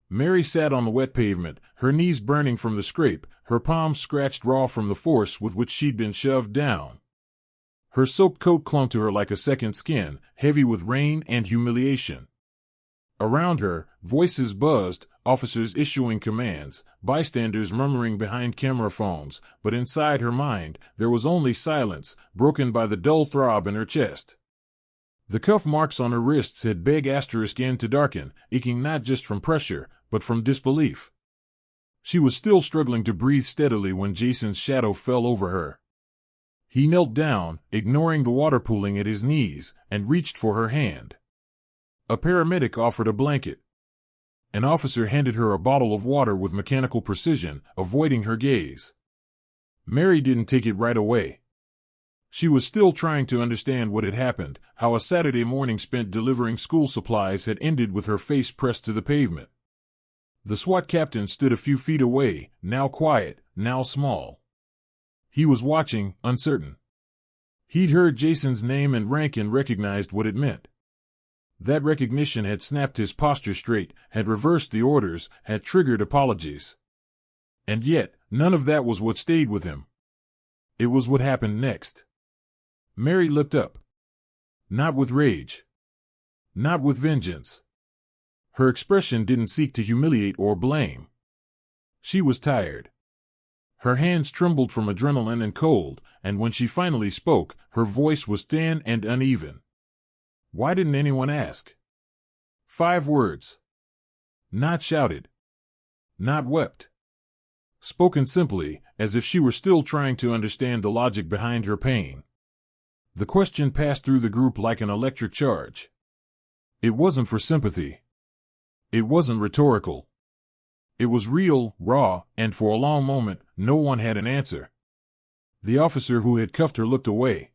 Mary sat on the wet pavement, her knees burning from the scrape, her palms scratched raw from the force with which she'd been shoved down. Her soaked coat clung to her like a second skin, heavy with rain and humiliation. Around her, voices buzzed, officers issuing commands, bystanders murmuring behind camera phones, but inside her mind, there was only silence, broken by the dull throb in her chest. The cuff marks on her wrists had big asterisk end to darken, aching not just from pressure, but from disbelief. She was still struggling to breathe steadily when Jason's shadow fell over her. He knelt down, ignoring the water pooling at his knees, and reached for her hand. A paramedic offered a blanket. An officer handed her a bottle of water with mechanical precision, avoiding her gaze. Mary didn't take it right away. She was still trying to understand what had happened, how a Saturday morning spent delivering school supplies had ended with her face pressed to the pavement. The SWAT captain stood a few feet away, now quiet, now small. He was watching, uncertain. He'd heard Jason's name and rank and recognized what it meant. That recognition had snapped his posture straight, had reversed the orders, had triggered apologies. And yet, none of that was what stayed with him. It was what happened next. Mary looked up. Not with rage. Not with vengeance. Her expression didn't seek to humiliate or blame. She was tired. Her hands trembled from adrenaline and cold, and when she finally spoke, her voice was thin and uneven. Why didn't anyone ask? 5 words. Not shouted. Not wept. Spoken simply, as if she were still trying to understand the logic behind her pain. The question passed through the group like an electric charge. It wasn't for sympathy. It wasn't rhetorical. It was real, raw, and for a long moment, no one had an answer. The officer who had cuffed her looked away.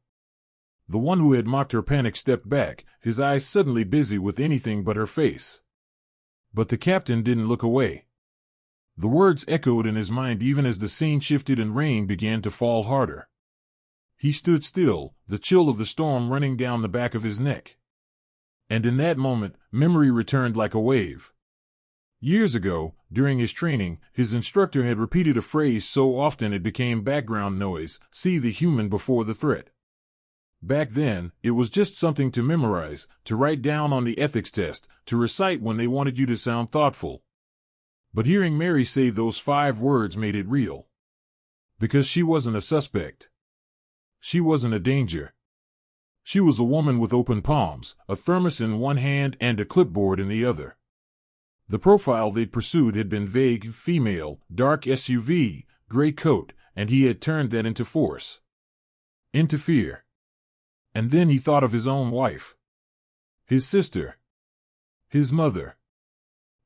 The one who had mocked her panic stepped back, his eyes suddenly busy with anything but her face. But the captain didn't look away. The words echoed in his mind even as the scene shifted and rain began to fall harder. He stood still, the chill of the storm running down the back of his neck. And in that moment, memory returned like a wave. Years ago, during his training, his instructor had repeated a phrase so often it became background noise: see the human before the threat. Back then, it was just something to memorize, to write down on the ethics test, to recite when they wanted you to sound thoughtful. But hearing Mary say those 5 words made it real. Because she wasn't a suspect. She wasn't a danger. She was a woman with open palms, a thermos in one hand and a clipboard in the other. The profile they'd pursued had been vague: female, dark SUV, gray coat, and he had turned that into force. Into fear. And then he thought of his own wife. His sister. His mother.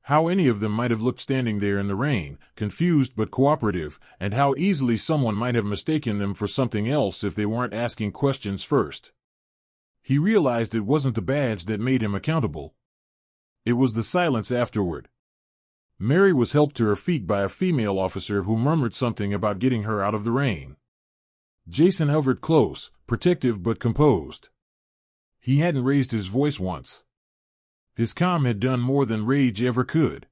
How any of them might have looked standing there in the rain, confused but cooperative, and how easily someone might have mistaken them for something else if they weren't asking questions first. He realized it wasn't the badge that made him accountable. It was the silence afterward. Mary was helped to her feet by a female officer who murmured something about getting her out of the rain. Jason hovered close, protective but composed. He hadn't raised his voice once. His calm had done more than rage ever could.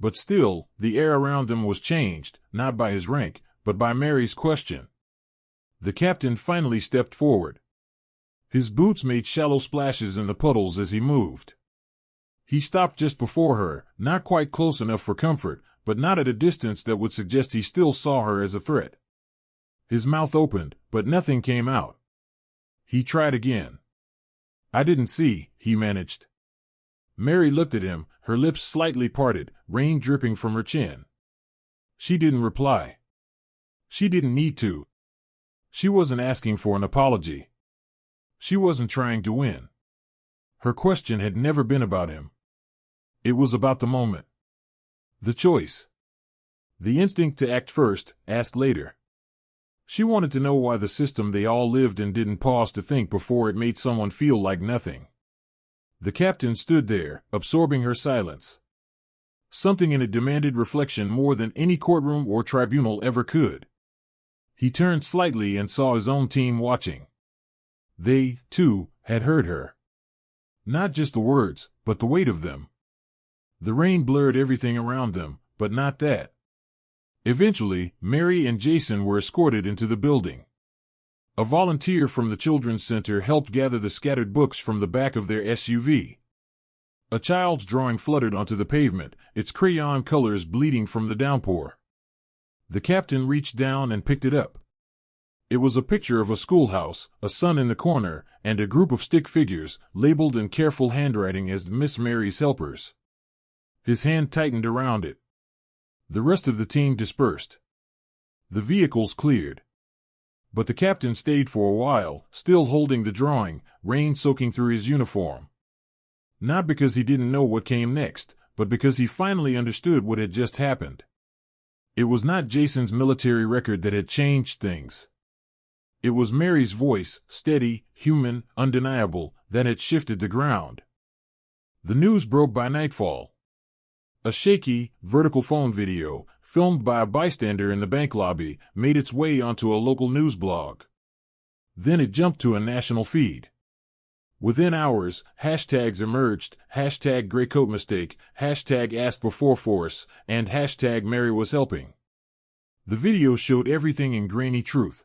But still, the air around them was changed, not by his rank, but by Mary's question. The captain finally stepped forward. His boots made shallow splashes in the puddles as he moved. He stopped just before her, not quite close enough for comfort, but not at a distance that would suggest he still saw her as a threat. His mouth opened, but nothing came out. He tried again. I didn't see, he managed. Mary looked at him, her lips slightly parted, rain dripping from her chin. She didn't reply. She didn't need to. She wasn't asking for an apology. She wasn't trying to win. Her question had never been about him. It was about the moment. The choice. The instinct to act first, ask later. She wanted to know why the system they all lived in didn't pause to think before it made someone feel like nothing. The captain stood there, absorbing her silence. Something in it demanded reflection more than any courtroom or tribunal ever could. He turned slightly and saw his own team watching. They, too, had heard her. Not just the words, but the weight of them. The rain blurred everything around them, but not that. Eventually, Mary and Jason were escorted into the building. A volunteer from the Children's Center helped gather the scattered books from the back of their SUV. A child's drawing fluttered onto the pavement, its crayon colors bleeding from the downpour. The captain reached down and picked it up. It was a picture of a schoolhouse, a sun in the corner, and a group of stick figures, labeled in careful handwriting as Miss Mary's helpers. His hand tightened around it. The rest of the team dispersed. The vehicles cleared. But the captain stayed for a while, still holding the drawing, rain soaking through his uniform. Not because he didn't know what came next, but because he finally understood what had just happened. It was not Jason's military record that had changed things. It was Mary's voice, steady, human, undeniable, that had shifted the ground. The news broke by nightfall. A shaky, vertical phone video, filmed by a bystander in the bank lobby, made its way onto a local news blog. Then it jumped to a national feed. Within hours, hashtags emerged, hashtag gray coat mistake, hashtag asked before force, and hashtag Mary was helping. The video showed everything in grainy truth.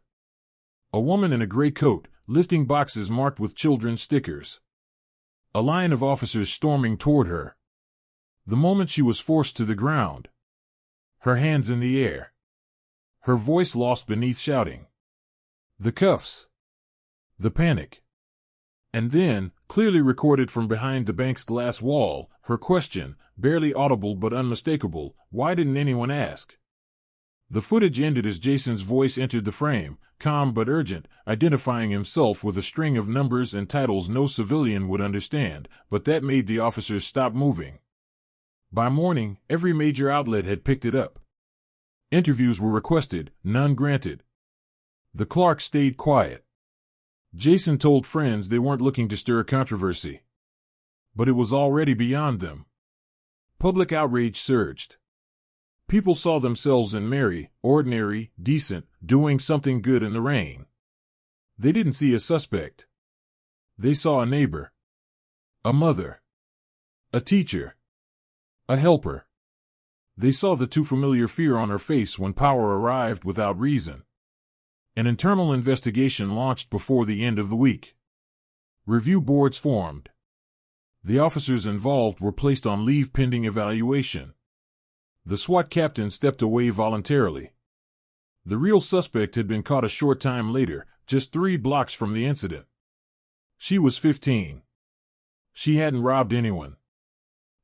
A woman in a gray coat, lifting boxes marked with children's stickers. A line of officers storming toward her. The moment she was forced to the ground. Her hands in the air. Her voice lost beneath shouting. The cuffs. The panic. And then, clearly recorded from behind the bank's glass wall, her question, barely audible but unmistakable, why didn't anyone ask? The footage ended as Jason's voice entered the frame, calm but urgent, identifying himself with a string of numbers and titles no civilian would understand, but that made the officers stop moving. By morning, every major outlet had picked it up. Interviews were requested, none granted. The Clarks stayed quiet. Jason told friends they weren't looking to stir controversy. But it was already beyond them. Public outrage surged. People saw themselves in Mary, ordinary, decent, doing something good in the rain. They didn't see a suspect. They saw a neighbor. A mother. A teacher. A helper. They saw the too familiar fear on her face when power arrived without reason. An internal investigation launched before the end of the week. Review boards formed. The officers involved were placed on leave pending evaluation. The SWAT captain stepped away voluntarily. The real suspect had been caught a short time later, just 3 blocks from the incident. She was 15. She hadn't robbed anyone.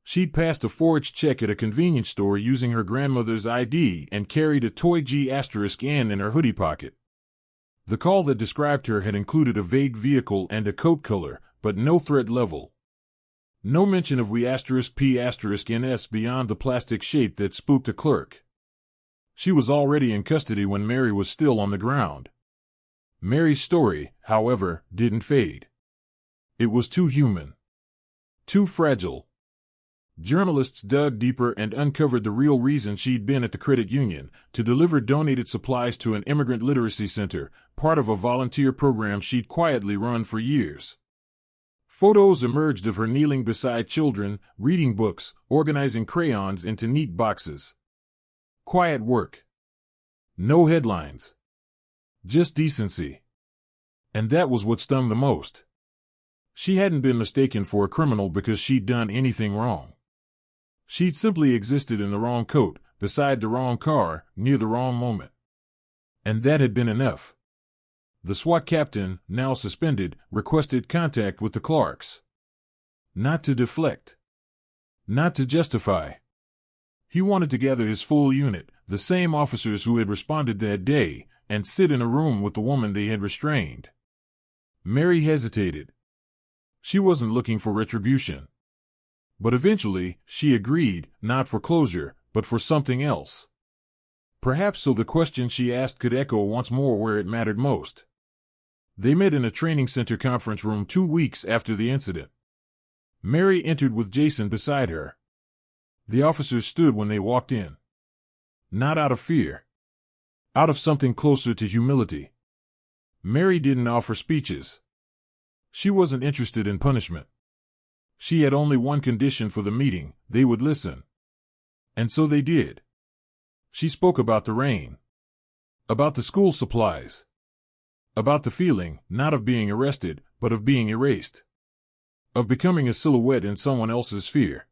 She'd passed a forged check at a convenience store using her grandmother's ID and carried a toy G*N in her hoodie pocket. The call that described her had included a vague vehicle and a coat color, but no threat level. No mention of W*P*NS beyond the plastic shape that spooked a clerk. She was already in custody when Mary was still on the ground. Mary's story, however, didn't fade. It was too human. Too fragile. Journalists dug deeper and uncovered the real reason she'd been at the credit union, to deliver donated supplies to an immigrant literacy center, part of a volunteer program she'd quietly run for years. Photos emerged of her kneeling beside children, reading books, organizing crayons into neat boxes. Quiet work. No headlines. Just decency. And that was what stung the most. She hadn't been mistaken for a criminal because she'd done anything wrong. She'd simply existed in the wrong coat, beside the wrong car, near the wrong moment. And that had been enough. The SWAT captain, now suspended, requested contact with the Clarks. Not to deflect. Not to justify. He wanted to gather his full unit, the same officers who had responded that day, and sit in a room with the woman they had restrained. Mary hesitated. She wasn't looking for retribution. But eventually, she agreed, not for closure, but for something else. Perhaps so the question she asked could echo once more where it mattered most. They met in a training center conference room 2 weeks after the incident. Mary entered with Jason beside her. The officers stood when they walked in. Not out of fear. Out of something closer to humility. Mary didn't offer speeches. She wasn't interested in punishment. She had only one condition for the meeting: they would listen. And so they did. She spoke about the rain, about the school supplies, about the feeling, not of being arrested, but of being erased, of becoming a silhouette in someone else's sphere.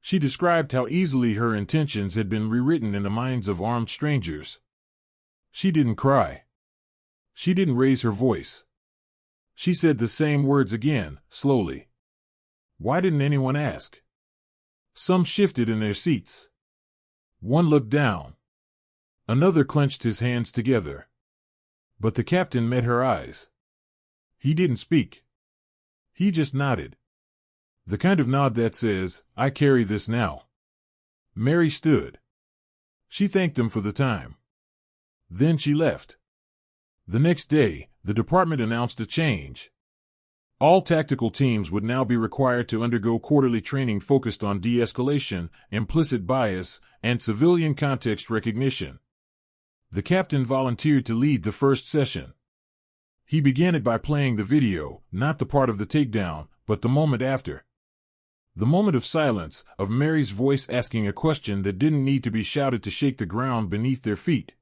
She described how easily her intentions had been rewritten in the minds of armed strangers. She didn't cry. She didn't raise her voice. She said the same words again, slowly. Why didn't anyone ask? Some shifted in their seats. One looked down. Another clenched his hands together. But the captain met her eyes. He didn't speak. He just nodded. The kind of nod that says, I carry this now. Mary stood. She thanked him for the time. Then she left. The next day, the department announced a change. All tactical teams would now be required to undergo quarterly training focused on de-escalation, implicit bias, and civilian context recognition. The captain volunteered to lead the first session. He began it by playing the video, not the part of the takedown, but the moment after. The moment of silence, of Mary's voice asking a question that didn't need to be shouted to shake the ground beneath their feet.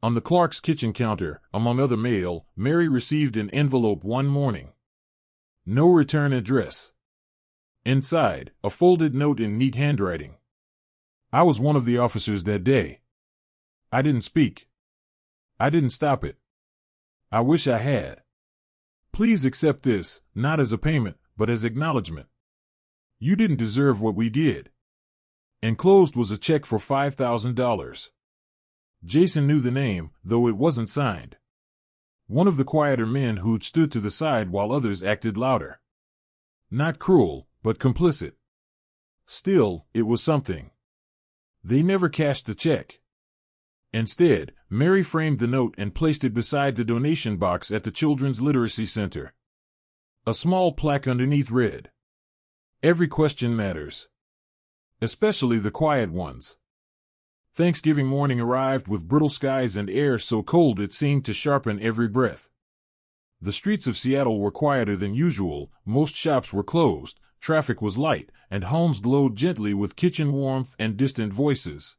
On the Clark's kitchen counter, among other mail, Mary received an envelope one morning. No return address. Inside, a folded note in neat handwriting. I was one of the officers that day. I didn't speak. I didn't stop it. I wish I had. Please accept this, not as a payment, but as acknowledgement. You didn't deserve what we did. Enclosed was a check for $5,000. Jason knew the name, though it wasn't signed. One of the quieter men who'd stood to the side while others acted louder. Not cruel, but complicit. Still, it was something. They never cashed the check. Instead, Mary framed the note and placed it beside the donation box at the Children's Literacy Center. A small plaque underneath read, Every question matters. Especially the quiet ones. Thanksgiving morning arrived with brittle skies and air so cold it seemed to sharpen every breath. The streets of Seattle were quieter than usual, most shops were closed, traffic was light, and homes glowed gently with kitchen warmth and distant voices.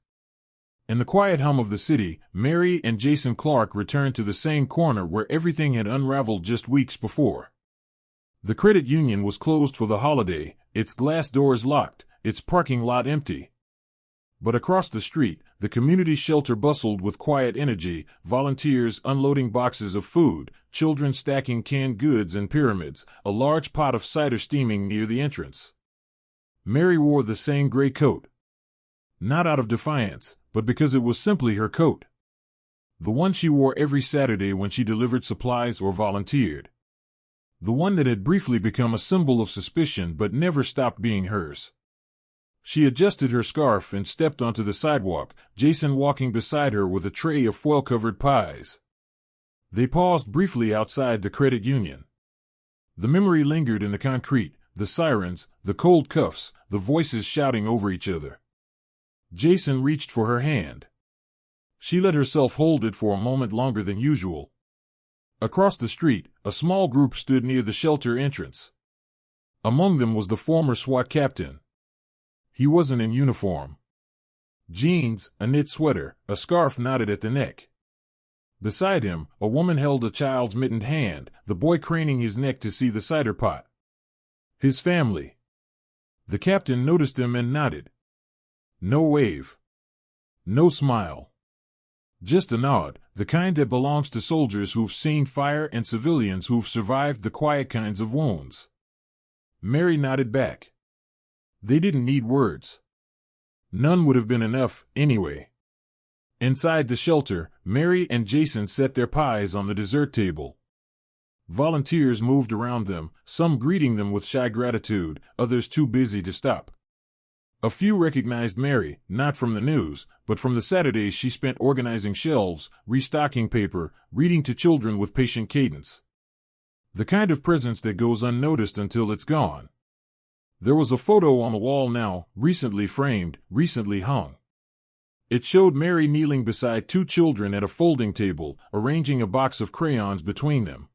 In the quiet hum of the city, Mary and Jason Clark returned to the same corner where everything had unraveled just weeks before. The credit union was closed for the holiday, its glass doors locked, its parking lot empty. But across the street, the community shelter bustled with quiet energy, volunteers unloading boxes of food, children stacking canned goods in pyramids, a large pot of cider steaming near the entrance. Mary wore the same gray coat. Not out of defiance, but because it was simply her coat. The one she wore every Saturday when she delivered supplies or volunteered. The one that had briefly become a symbol of suspicion but never stopped being hers. She adjusted her scarf and stepped onto the sidewalk, Jason walking beside her with a tray of foil-covered pies. They paused briefly outside the credit union. The memory lingered in the concrete, the sirens, the cold cuffs, the voices shouting over each other. Jason reached for her hand. She let herself hold it for a moment longer than usual. Across the street, a small group stood near the shelter entrance. Among them was the former SWAT captain. He wasn't in uniform. Jeans, a knit sweater, a scarf knotted at the neck. Beside him, a woman held a child's mittened hand, the boy craning his neck to see the cider pot. His family. The captain noticed them and nodded. No wave. No smile. Just a nod, the kind that belongs to soldiers who've seen fire and civilians who've survived the quiet kinds of wounds. Mary nodded back. They didn't need words. None would have been enough, anyway. Inside the shelter, Mary and Jason set their pies on the dessert table. Volunteers moved around them, some greeting them with shy gratitude, others too busy to stop. A few recognized Mary, not from the news, but from the Saturdays she spent organizing shelves, restocking paper, reading to children with patient cadence. The kind of presence that goes unnoticed until it's gone. There was a photo on the wall now, recently framed, recently hung. It showed Mary kneeling beside two children at a folding table, arranging a box of crayons between them.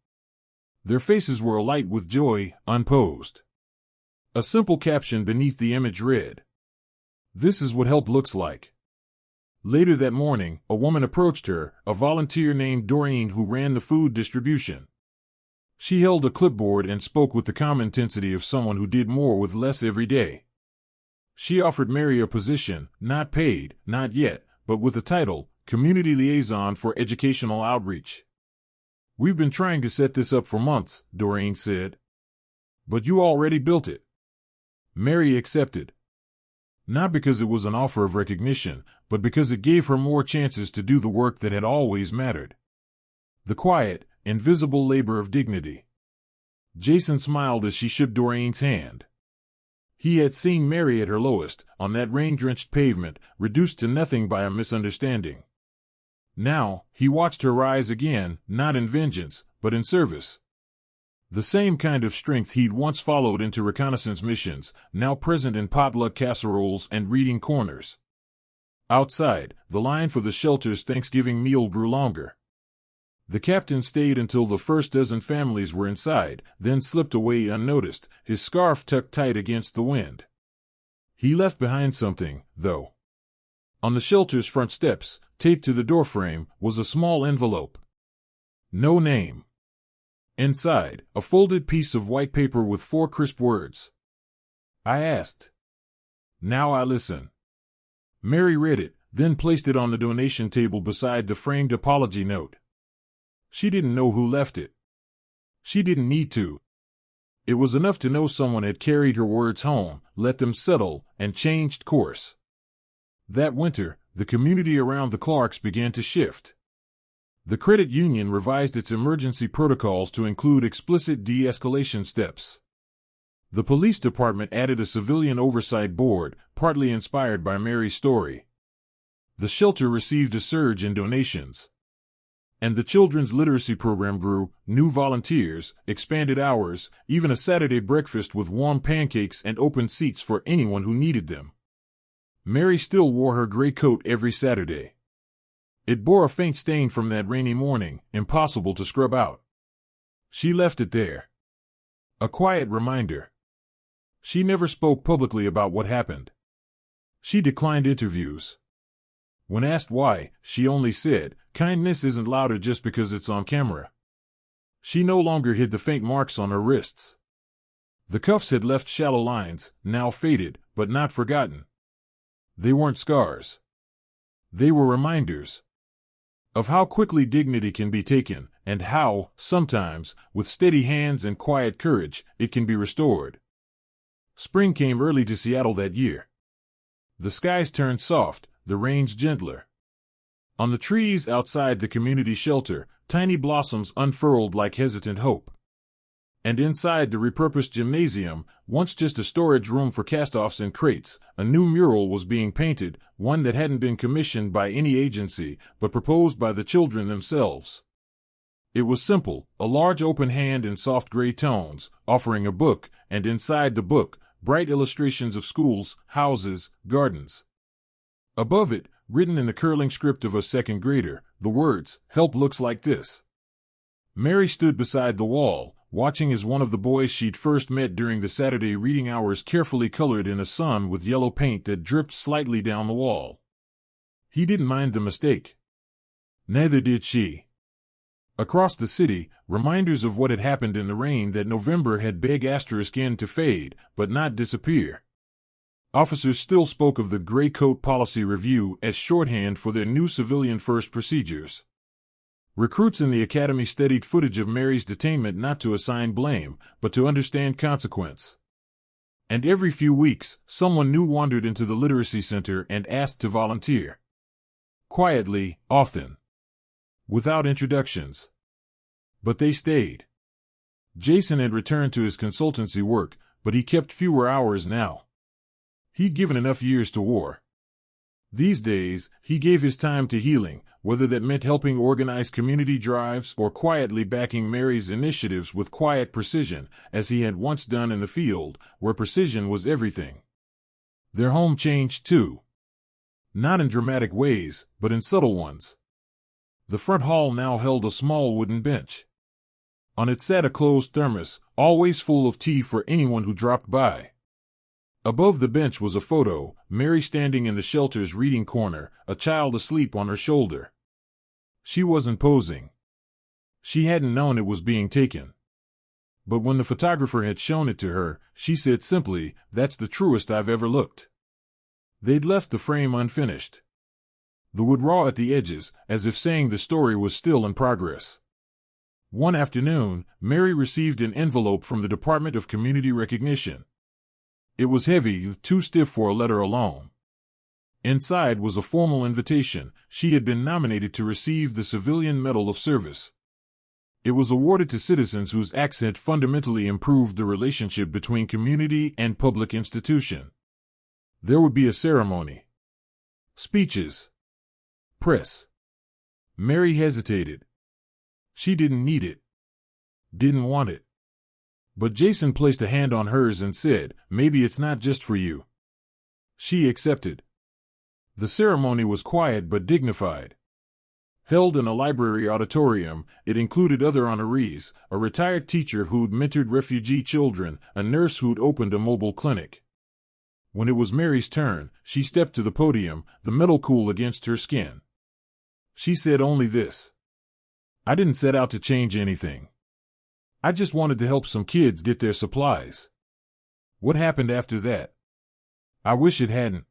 Their faces were alight with joy, unposed. A simple caption beneath the image read, "This is what help looks like." Later that morning, a woman approached her, a volunteer named Doreen who ran the food distribution. She held a clipboard and spoke with the calm intensity of someone who did more with less every day. She offered Mary a position, not paid, not yet, but with a title, Community Liaison for Educational Outreach. "We've been trying to set this up for months," Doreen said. "But you already built it." Mary accepted. Not because it was an offer of recognition, but because it gave her more chances to do the work that had always mattered. The quiet, invisible labor of dignity. Jason smiled as she shook Doreen's hand. He had seen Mary at her lowest, on that rain-drenched pavement, reduced to nothing by a misunderstanding. Now, he watched her rise again, not in vengeance, but in service. The same kind of strength he'd once followed into reconnaissance missions, now present in potluck casseroles and reading corners. Outside, the line for the shelter's Thanksgiving meal grew longer. The captain stayed until the first dozen families were inside, then slipped away unnoticed, his scarf tucked tight against the wind. He left behind something, though. On the shelter's front steps, taped to the doorframe, was a small envelope. No name. Inside, a folded piece of white paper with 4 crisp words. "I asked. Now I listen." Mary read it, then placed it on the donation table beside the framed apology note. She didn't know who left it. She didn't need to. It was enough to know someone had carried her words home, let them settle, and changed course. That winter, the community around the Clarks began to shift. The credit union revised its emergency protocols to include explicit de-escalation steps. The police department added a civilian oversight board, partly inspired by Mary's story. The shelter received a surge in donations. And the children's literacy program grew, new volunteers, expanded hours, even a Saturday breakfast with warm pancakes and open seats for anyone who needed them. Mary still wore her gray coat every Saturday. It bore a faint stain from that rainy morning, impossible to scrub out. She left it there. A quiet reminder. She never spoke publicly about what happened. She declined interviews. When asked why, she only said, "Kindness isn't louder just because it's on camera." She no longer hid the faint marks on her wrists. The cuffs had left shallow lines, now faded, but not forgotten. They weren't scars. They were reminders of how quickly dignity can be taken, and how, sometimes, with steady hands and quiet courage, it can be restored. Spring came early to Seattle that year. The skies turned soft, the rains gentler. On the trees outside the community shelter, tiny blossoms unfurled like hesitant hope. And inside the repurposed gymnasium, once just a storage room for cast-offs and crates, a new mural was being painted, one that hadn't been commissioned by any agency, but proposed by the children themselves. It was simple, a large open hand in soft gray tones, offering a book, and inside the book, bright illustrations of schools, houses, gardens. Above it, written in the curling script of a second grader, the words, "Help looks like this." Mary stood beside the wall, watching as one of the boys she'd first met during the Saturday reading hours carefully colored in a sun with yellow paint that dripped slightly down the wall. He didn't mind the mistake. Neither did she. Across the city, reminders of what had happened in the rain that November had begged *N to fade, but not disappear. Officers still spoke of the Gray Coat Policy Review as shorthand for their new civilian first procedures. Recruits in the academy studied footage of Mary's detainment not to assign blame, but to understand consequence. And every few weeks, someone new wandered into the literacy center and asked to volunteer. Quietly, often. Without introductions. But they stayed. Jason had returned to his consultancy work, but he kept fewer hours now. He'd given enough years to war. These days, he gave his time to healing, whether that meant helping organize community drives or quietly backing Mary's initiatives with quiet precision, as he had once done in the field, where precision was everything. Their home changed too. Not in dramatic ways, but in subtle ones. The front hall now held a small wooden bench. On it sat a closed thermos, always full of tea for anyone who dropped by. Above the bench was a photo, Mary standing in the shelter's reading corner, a child asleep on her shoulder. She wasn't posing. She hadn't known it was being taken. But when the photographer had shown it to her, she said simply, "That's the truest I've ever looked." They'd left the frame unfinished. The wood raw at the edges, as if saying the story was still in progress. One afternoon, Mary received an envelope from the Department of Community Recognition. It was heavy, too stiff for a letter alone. Inside was a formal invitation. She had been nominated to receive the Civilian Medal of Service. It was awarded to citizens whose acts had fundamentally improved the relationship between community and public institution. There would be a ceremony. Speeches. Press. Mary hesitated. She didn't need it. Didn't want it. But Jason placed a hand on hers and said, "Maybe it's not just for you." She accepted. The ceremony was quiet but dignified. Held in a library auditorium, it included other honorees, a retired teacher who'd mentored refugee children, a nurse who'd opened a mobile clinic. When it was Mary's turn, she stepped to the podium, the metal cool against her skin. She said only this: "I didn't set out to change anything. I just wanted to help some kids get their supplies. What happened after that? I wish it hadn't.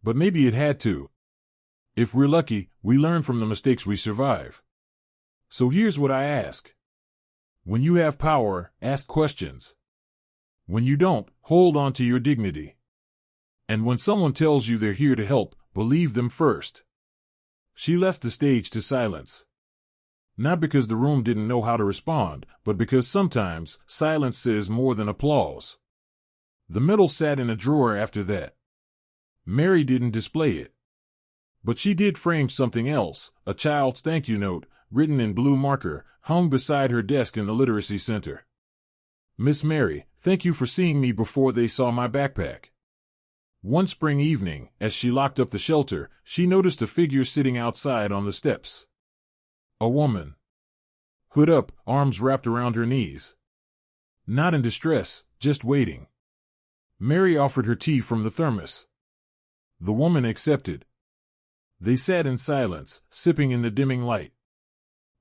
But maybe it had to. If we're lucky, we learn from the mistakes we survive. So here's what I ask. When you have power, ask questions. When you don't, hold on to your dignity. And when someone tells you they're here to help, believe them first." She left the stage to silence. Not because the room didn't know how to respond, but because sometimes silence says more than applause. The medal sat in a drawer after that. Mary didn't display it. But she did frame something else, a child's thank you note, written in blue marker, hung beside her desk in the Literacy Center. "Miss Mary, thank you for seeing me before they saw my backpack." One spring evening, as she locked up the shelter, she noticed a figure sitting outside on the steps. A woman. Hood up, arms wrapped around her knees. Not in distress, just waiting. Mary offered her tea from the thermos. The woman accepted. They sat in silence, sipping in the dimming light.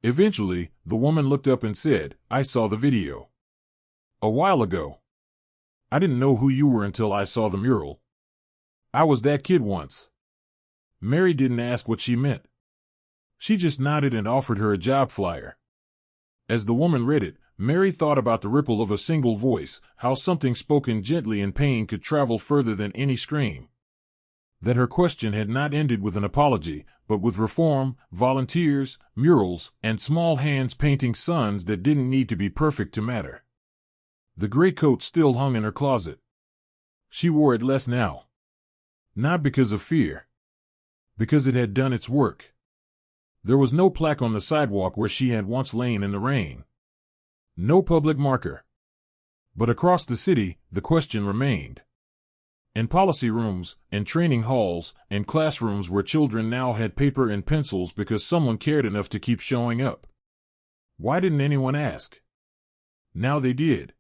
Eventually, the woman looked up and said, "I saw the video. A while ago. I didn't know who you were until I saw the mural. I was that kid once." Mary didn't ask what she meant. She just nodded and offered her a job flyer. As the woman read it, Mary thought about the ripple of a single voice, how something spoken gently in pain could travel further than any scream. That her question had not ended with an apology, but with reform, volunteers, murals, and small hands painting suns that didn't need to be perfect to matter. The gray coat still hung in her closet. She wore it less now. Not because of fear. Because it had done its work. There was no plaque on the sidewalk where she had once lain in the rain. No public marker. But across the city, the question remained. In policy rooms, in training halls, in classrooms where children now had paper and pencils because someone cared enough to keep showing up. Why didn't anyone ask? Now they did.